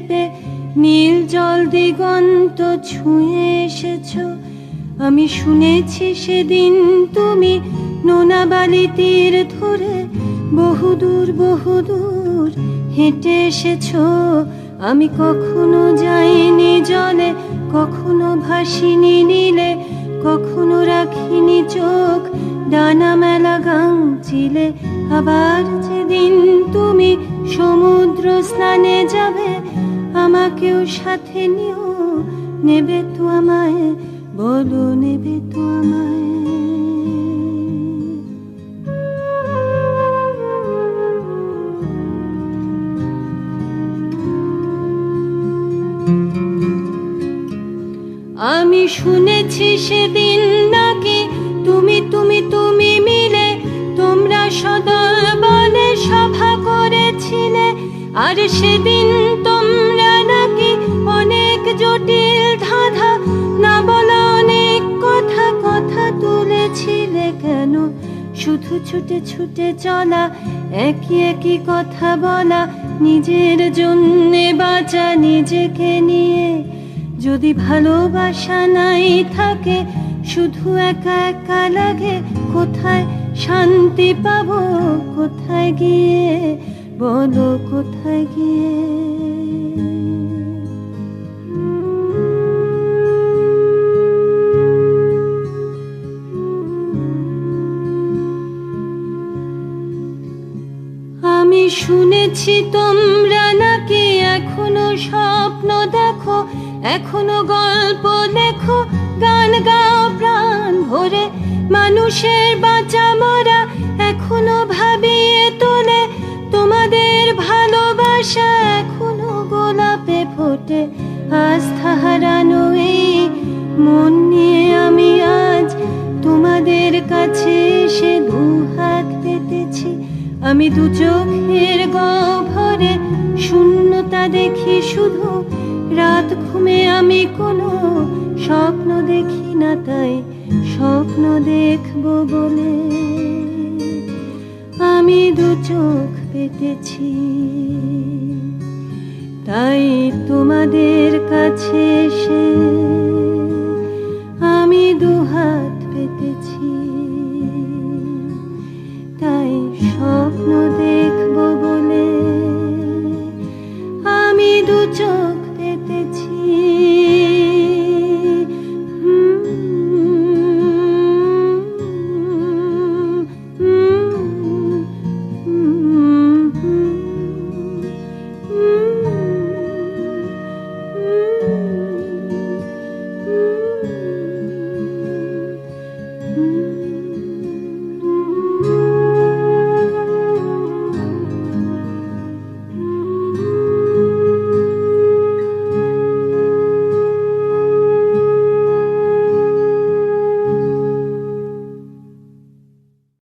চেপে নীল জল দিগন্ত ছুঁয়ে এসেছো। আমি শুনেছি সেদিন তুমি নোনা বালি তীর ধরে বহুদূর বহুদূর হেঁটে এসেছো। আমি কখনো যাইনি জলে, কখনো ভাসিনি নীলে, কখনো রাখিনি চোখ ডানা মেলা গাংচিলে। আবার যেদিন তুমি সমুদ্র স্নানে যাবে, আমাকেও সাথে নিও, নেবে তো আমায়, বলো নেবে তো আমায়। আমি শুনেছি সেদিন নাকি তুমি তুমি তুমি মিলে তোমরা সদল বলে সভা করেছিলে। আর সেদিন তোমরা নাকি অনেক জটিল ধাঁধা না বলা অনেক কথা কথা তুলেছিলে। কেন শুধু ছুটে ছুটে চলা, একই একই কথা বলা, নিজের জন্যে বাঁচা নিজেকে নিয়ে। যদি ভালোবাসা নাই থাকে, শুধু একা একা লাগে, কোথায় শান্তি পাবো, কোথায় গিয়ে, বলো কোথায় গিয়ে। আমি শুনেছি তোমরা নাকি এখনো স্বপ্ন দেখো, এখনো গল্প লেখো, গান গাও প্রাণ ভরে, মানুষের বাঁচা মরা এখনো ভাবিয়ে তোলে। তোমাদের ভালোবাসা এখনো গোলাপে ফোটে। আস্থা হারানো এই মন নিয়ে আমি আজ তোমাদের কাছে এসে দুহাত পেতেছি। আমি দু চোখের গহ্বরে শূন্যতা দেখি শুধু, রাত ঘুমে আমি কোনো স্বপ্ন দেখি না, তাই স্বপ্ন দেখবো বলে আমি দু চোখ পেতেছি। তাই তোমাদের কাছে এসে আমি দুহাত পেতেছি, তাই স্বপ্ন দেখবো বলে আমি দু চোখ পেতেছি।